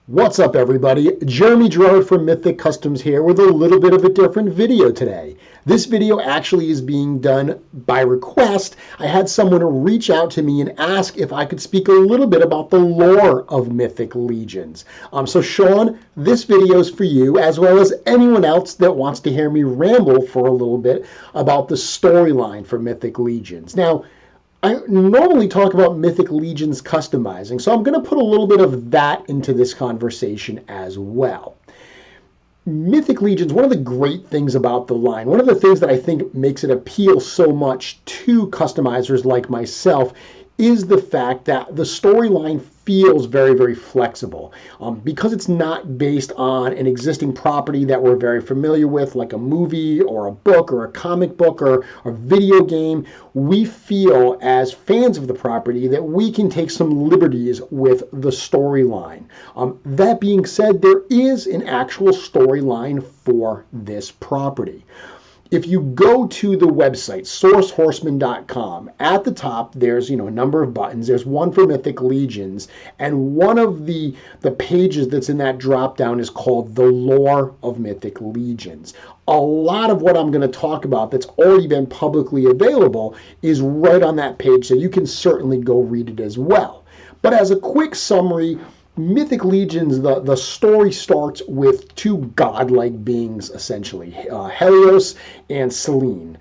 What's up, everybody? Jeremy Gerard from Mythic Customs here with a little bit of a different video today. This video actually is being done by request. I had someone reach out to me and ask if I could speak a little bit about the lore of Mythic Legions. So Sean, this video is for you, as well as anyone else that wants to hear me ramble for a little bit about the storyline for Mythic Legions. Now, I normally talk about Mythic Legions customizing, so I'm going to put a little bit of that into this conversation as well. Mythic Legions, one of the great things about the line, one of the things that I think makes it appeal so much to customizers like myself is the fact that the storyline feels very, very flexible. Because it's not based on an existing property that we're very familiar with, like a movie or a book or a comic book or a video game, we feel as fans of the property that we can take some liberties with the storyline. That being said, there is an actual storyline for this property. If you go to the website, sourcehorseman.com, at the top, there's a number of buttons. There's one for Mythic Legions, and one of the pages that's in that drop-down is called The Lore of Mythic Legions. A lot of what I'm going to talk about that's already been publicly available is right on that page, so you can certainly go read it as well. But as a quick summary, Mythic Legions, the story starts with two godlike beings, essentially, Helios and Selene.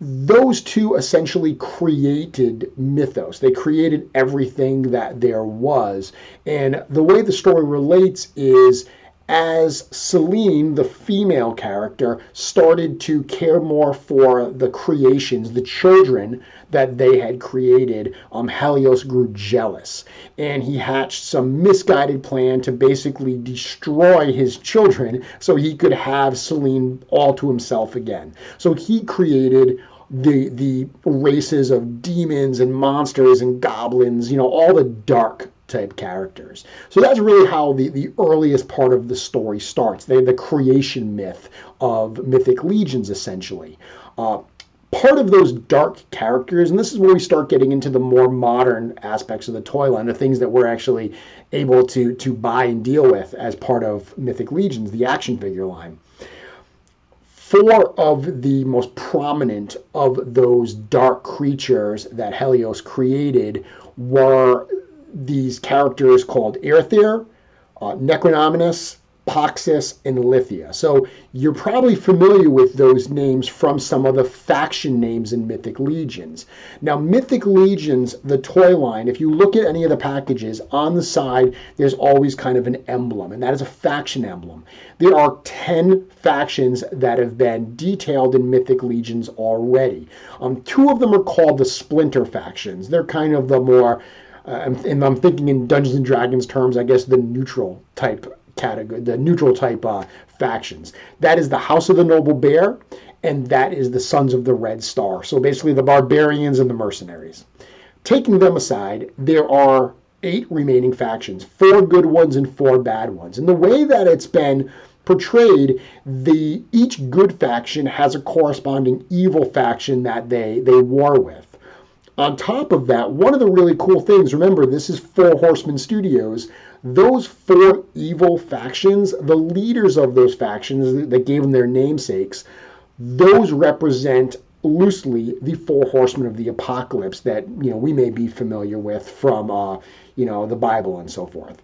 Those two essentially created Mythos. They created everything that there was. And the way the story relates is as Selene, the female character, started to care more for the creations, the children that they had created, Helios grew jealous. And he hatched some misguided plan to basically destroy his children so he could have Selene all to himself again. So he created the races of demons and monsters and goblins, all the dark type characters. So that's really how the earliest part of the story starts. They're the creation myth of Mythic Legions, essentially. Part of those dark characters, and this is where we start getting into the more modern aspects of the toy line, the things that we're actually able to buy and deal with as part of Mythic Legions, the action figure line. Four of the most prominent of those dark creatures that Helios created were these characters called Eteron, Necronominus, Poxus, and Lithia. So you're probably familiar with those names from some of the faction names in Mythic Legions. Now, Mythic Legions, the toy line, if you look at any of the packages, on the side, there's always kind of an emblem, and that is a faction emblem. There are 10 factions that have been detailed in Mythic Legions already. Two of them are called the Splinter factions. They're kind of the more and I'm thinking in Dungeons and Dragons terms, I guess the neutral type category, the neutral type factions. That is the House of the Noble Bear, and that is the Sons of the Red Star. So basically the barbarians and the mercenaries. Taking them aside, there are 8 remaining factions, 4 good ones and 4 bad ones. And the way that it's been portrayed, each good faction has a corresponding evil faction that they war with. On top of that, one of the really cool things, remember, this is 4 Horsemen Studios, those 4 evil factions, the leaders of those factions that gave them their namesakes, those represent loosely the 4 Horsemen of the Apocalypse that we may be familiar with from the Bible and so forth.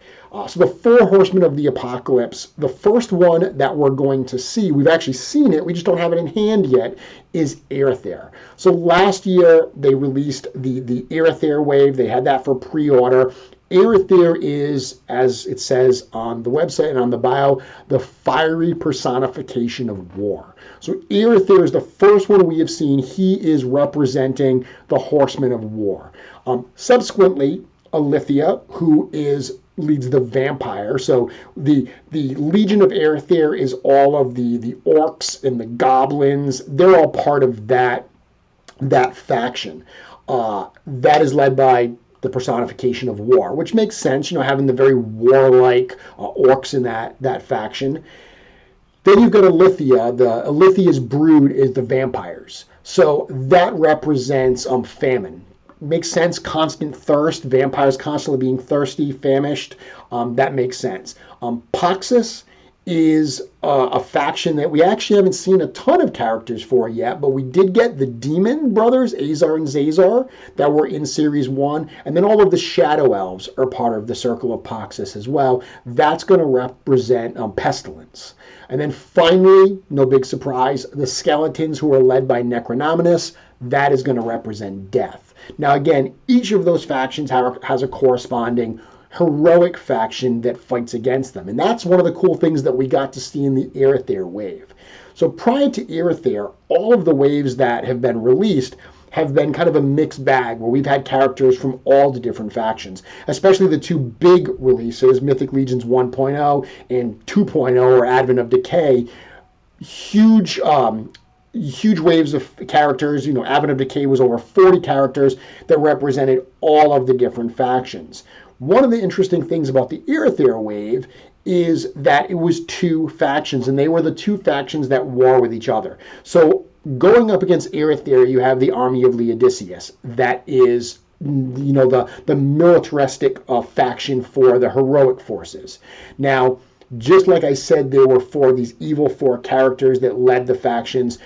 So the 4 Horsemen of the Apocalypse, the first one that we're going to see, we've actually seen it, we just don't have it in hand yet, is Eteron. So last year they released the Eteron wave. They had that for pre-order. Eteron is, as it says on the website and on the bio, the fiery personification of war. So Eteron is the first one we have seen. He is representing the horsemen of war. Subsequently, Lithia, who leads the vampire. So the Legion of Eteron is all of the orcs and the goblins. They're all part of that faction. That is led by the personification of war, which makes sense, having the very warlike orcs in that faction. Then you've got Lithia. Lithia's brood is the vampires. So that represents famine. makes sense. Constant thirst, vampires constantly being thirsty, famished. That makes sense. Poxus is a faction that we actually haven't seen a ton of characters for yet, but we did get the Demon Brothers, Azar and Zazar, that were in Series 1, and then all of the Shadow Elves are part of the Circle of Poxus as well. That's going to represent Pestilence. And then finally, no big surprise, the Skeletons, who are led by Necronominus, that is going to represent death. Now again, each of those factions has a corresponding heroic faction that fights against them. And that's one of the cool things that we got to see in the Erether wave. So prior to Erether, all of the waves that have been released have been kind of a mixed bag, where we've had characters from all the different factions, especially the two big releases, Mythic Legions 1.0 and 2.0, or Advent of Decay. Huge waves of characters. Advent of Decay was over 40 characters that represented all of the different factions. One of the interesting things about the Erether wave is that it was two factions, and they were the two factions that war with each other. So going up against Erether, you have the army of Laodiceus. That is, the militaristic faction for the heroic forces. Now, just like I said, there were these evil four characters that led the factions.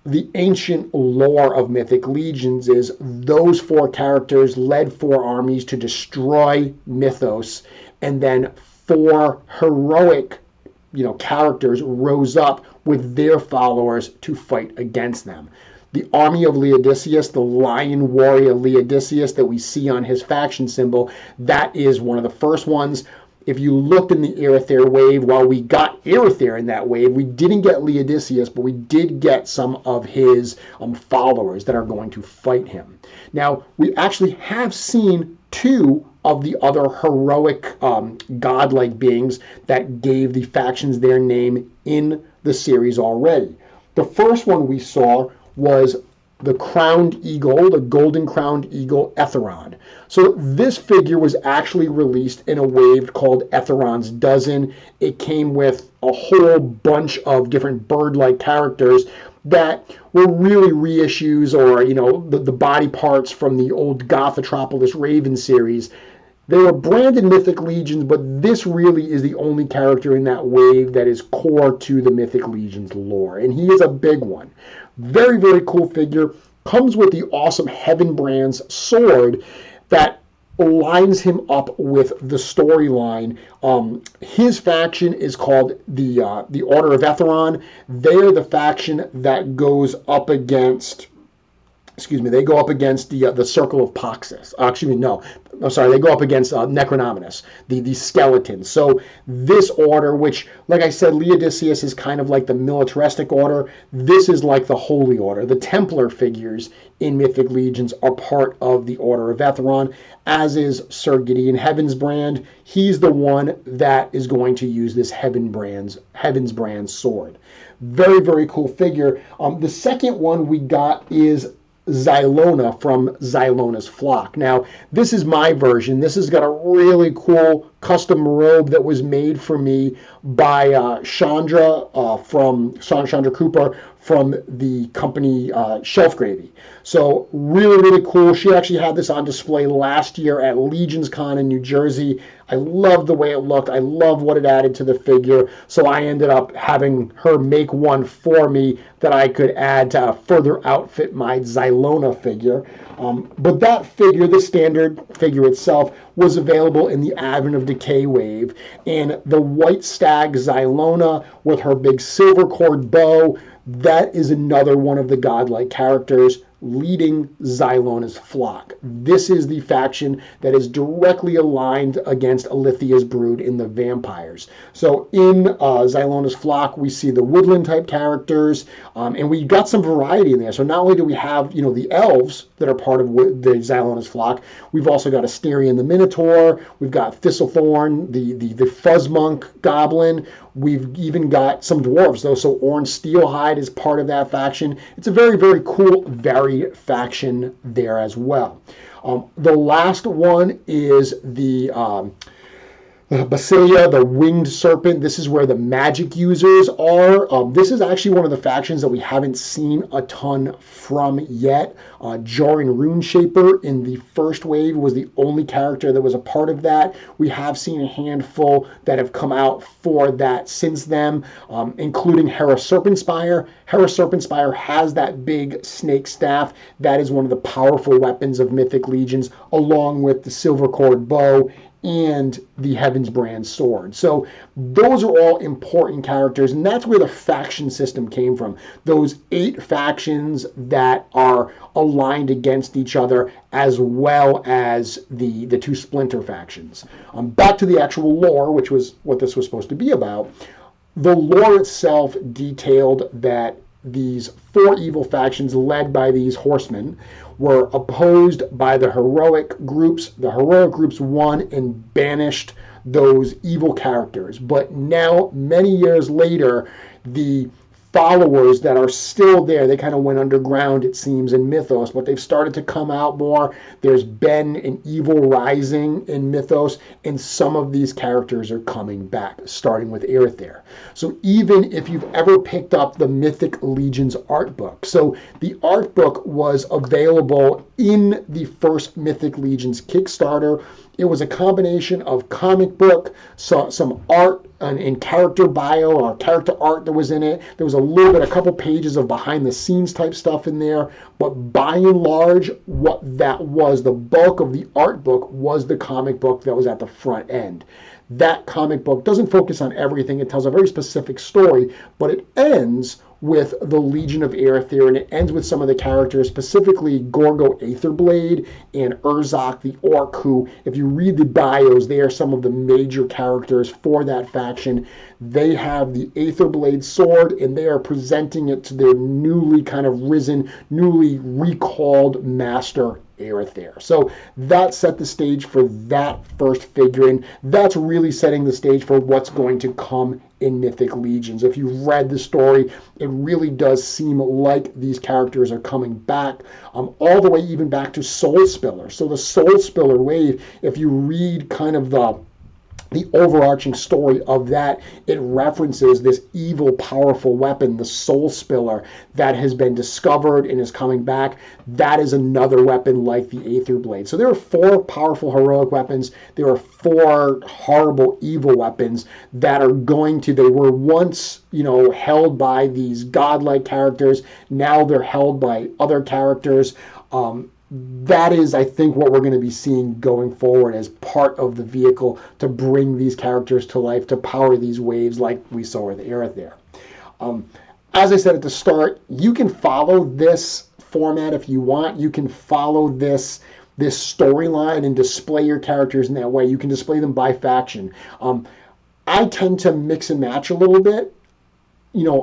The ancient lore of Mythic Legions is those four characters led four armies to destroy Mythos, and then four heroic, characters rose up with their followers to fight against them. The army of Laodiceus, the lion warrior Laodiceus that we see on his faction symbol, that is one of the first ones. If you looked in the Erether wave, while we got Erether in that wave, we didn't get Laodiceus, but we did get some of his followers that are going to fight him. Now, we actually have seen two of the other heroic godlike beings that gave the factions their name in the series already. The first one we saw was the crowned eagle, the golden crowned eagle, Eteron. So this figure was actually released in a wave called Eteron's Dozen. It came with a whole bunch of different bird-like characters that were really reissues, or the body parts from the old Gothotropolis Raven series. They were branded Mythic Legions, but this really is the only character in that wave that is core to the Mythic Legions lore, and he is a big one. Very, very cool figure. Comes with the awesome Heavenbrand's sword that lines him up with the storyline. His faction is called the Order of Eteron. They're the faction that goes up against. They go up against the Circle of Poxus. They go up against Necronominus, the Skeletons. So this order, which, like I said, Laodiceus is kind of like the militaristic order. This is like the Holy Order. The Templar figures in Mythic Legions are part of the Order of Eteron, as is Sir Gideon Heavensbrand. He's the one that is going to use this Heavensbrand sword. Very, very cool figure. The second one we got is Xylona from Xylona's Flock. Now, this is my version. This has got a really cool custom robe that was made for me by Chandra Cooper from the company Shelf Gravy. So really, really cool. She actually had this on display last year at Legions Con in New Jersey. I love the way it looked. I love what it added to the figure. So I ended up having her make one for me that I could add to further outfit my Xylona figure. But that figure, the standard figure itself, was available in the Advent of Decay wave. And the white stag Xylona with her big silver cord bow, that is another one of the godlike characters leading Xylona's Flock. This is the faction that is directly aligned against Alithia's brood in the vampires. So in Xylona's Flock, we see the woodland type characters, and we got some variety in there. So not only do we have, the elves that are part of the Xylona's Flock, we've also got Asterion the Minotaur, we've got Thistlethorn, the Fuzzmonk Goblin, we've even got some dwarves, though, so Orange Steelhide is part of that faction. It's a very, very cool, varied faction there as well. The last one is the Basilia, the winged serpent. This is where the magic users are. This is actually one of the factions that we haven't seen a ton from yet. Jorin Runeshaper in the first wave was the only character that was a part of that. We have seen a handful that have come out for that since then, including Hera Serpentspire. Hera Serpentspire has that big snake staff. That is one of the powerful weapons of Mythic Legions, along with the silver cord bow and the Heaven's Brand sword. So those are all important characters, and that's where the faction system came from. Those 8 factions that are aligned against each other, as well as the 2 splinter factions. Back to the actual lore, which was what this was supposed to be about. The lore itself detailed that these 4 evil factions led by these horsemen were opposed by the heroic groups. The heroic groups won and banished those evil characters. But now, many years later, the followers that are still there, they kind of went underground, it seems, in Mythos, but they've started to come out more. There's been an evil rising in Mythos, and some of these characters are coming back, starting with Erether. So even if you've ever picked up the Mythic Legions art book, so the art book was available in the first Mythic Legions Kickstarter. It was a combination of comic book, some art, and character bio or character art that was in it. There was a couple pages of behind the scenes type stuff in there. But by and large, what that was, the bulk of the art book was the comic book that was at the front end. That comic book doesn't focus on everything. It tells a very specific story, but it ends with the Legion of Erether, and it ends with some of the characters, specifically Gorgo Aetherblade and Urzak the Orc, who, if you read the bios, they are some of the major characters for that faction. They have the Aetherblade sword, and they are presenting it to their newly kind of risen, newly recalled master, Erether. So that set the stage for that first figurine. That's really setting the stage for what's going to come in Mythic Legions. If you've read the story, it really does seem like these characters are coming back, all the way even back to Soul Spiller. So the Soul Spiller wave, if you read kind of the overarching story of that, it references this evil, powerful weapon, the Soul Spiller, that has been discovered and is coming back. That is another weapon like the Aetherblade. So there are 4 powerful heroic weapons. There are 4 horrible evil weapons that are they were once, held by these godlike characters. Now they're held by other characters. That is, I think, what we're going to be seeing going forward as part of the vehicle to bring these characters to life, to power these waves like we saw with Erether. As I said at the start, you can follow this format if you want. You can follow this storyline and display your characters in that way. You can display them by faction. I tend to mix and match a little bit.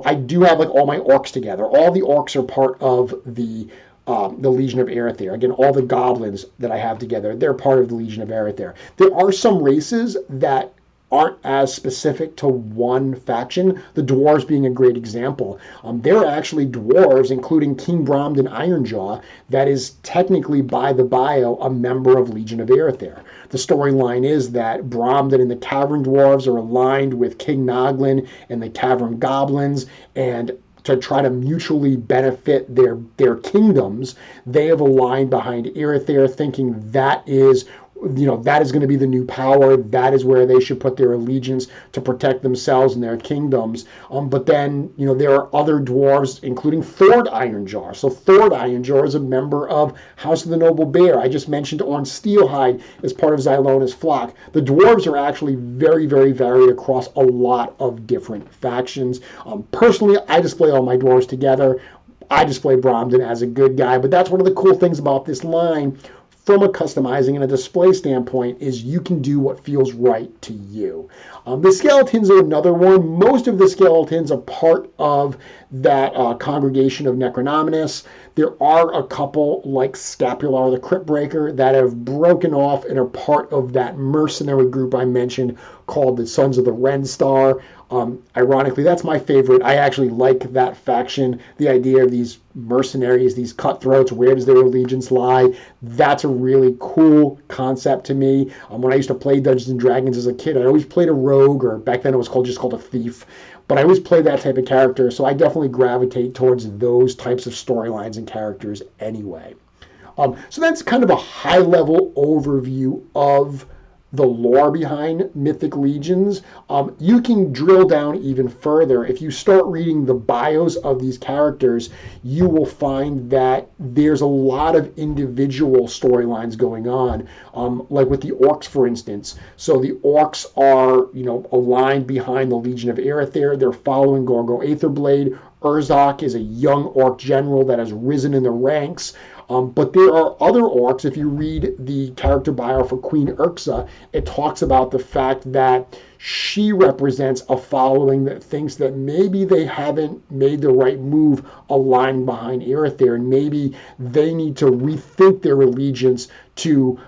I do have all my orcs together. All the orcs are part of the Legion of Erether. Again, all the goblins that I have together, they're part of the Legion of Erether. There are some races that aren't as specific to one faction, the dwarves being a great example. There are actually dwarves, including King Bromden Ironjaw, that is technically by the bio a member of Legion of Erether. The storyline is that Bromden and the Cavern Dwarves are aligned with King Noglin and the Cavern Goblins, and to try to mutually benefit their kingdoms, they have aligned behind Erether, thinking that is going to be the new power. That is where they should put their allegiance to protect themselves and their kingdoms. But then, there are other dwarves, including Thord Ironjaw. So Thord Ironjaw is a member of House of the Noble Bear. I just mentioned Orn Steelhide as part of Zylona's flock. The dwarves are actually very, very varied across a lot of different factions. Personally, I display all my dwarves together. I display Bromden as a good guy, but that's one of the cool things about this line from a customizing and a display standpoint is you can do what feels right to you. The skeletons are another one. Most of the skeletons are part of that congregation of Necronominus. There are a couple like Scapular the Crypt Breaker that have broken off and are part of that mercenary group I mentioned called the Sons of the Ren Star. Ironically, that's my favorite. I actually like that faction. The idea of these mercenaries, these cutthroats, where does their allegiance lie? That's a really cool concept to me. When I used to play Dungeons and Dragons as a kid, I always played a rogue, or back then it was just called a thief. But I always play that type of character, so I definitely gravitate towards those types of storylines and characters anyway. So that's kind of a high-level overview of the lore behind Mythic Legions. You can drill down even further. If you start reading the bios of these characters, you will find that there's a lot of individual storylines going on, like with the orcs, for instance. So the orcs are, aligned behind the Legion of Erether. They're following Gorgo Aetherblade. Urzok is a young orc general that has risen in the ranks. But there are other orcs. If you read the character bio for Queen Urxa, it talks about the fact that she represents a following that thinks that maybe they haven't made the right move aligned behind Erether, and maybe they need to rethink their allegiance to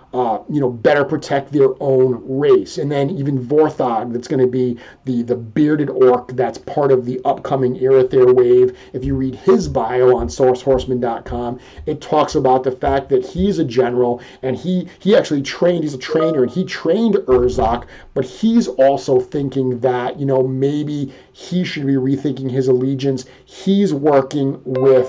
better protect their own race. And then even Vorthog, that's going to be the bearded orc that's part of the upcoming Erether wave. If you read his bio on sourcehorseman.com, it talks about the fact that he's a general, and he actually trained, he's a trainer, and he trained Urzok, but he's also thinking that, maybe he should be rethinking his allegiance. He's working with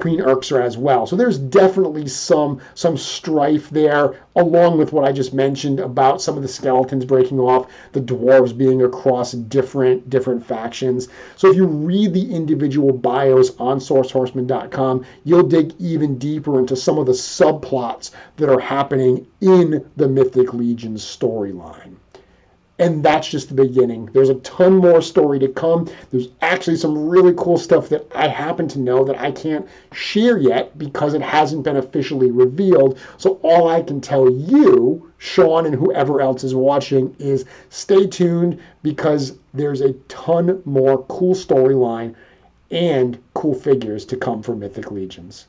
Queen Urxa as well. So there's definitely some strife there, along with what I just mentioned about some of the skeletons breaking off, the dwarves being across different factions. So if you read the individual bios on sourcehorseman.com, you'll dig even deeper into some of the subplots that are happening in the Mythic Legions storyline. And that's just the beginning. There's a ton more story to come. There's actually some really cool stuff that I happen to know that I can't share yet because it hasn't been officially revealed. So all I can tell you, Sean, and whoever else is watching, is stay tuned, because there's a ton more cool storyline and cool figures to come from Mythic Legions.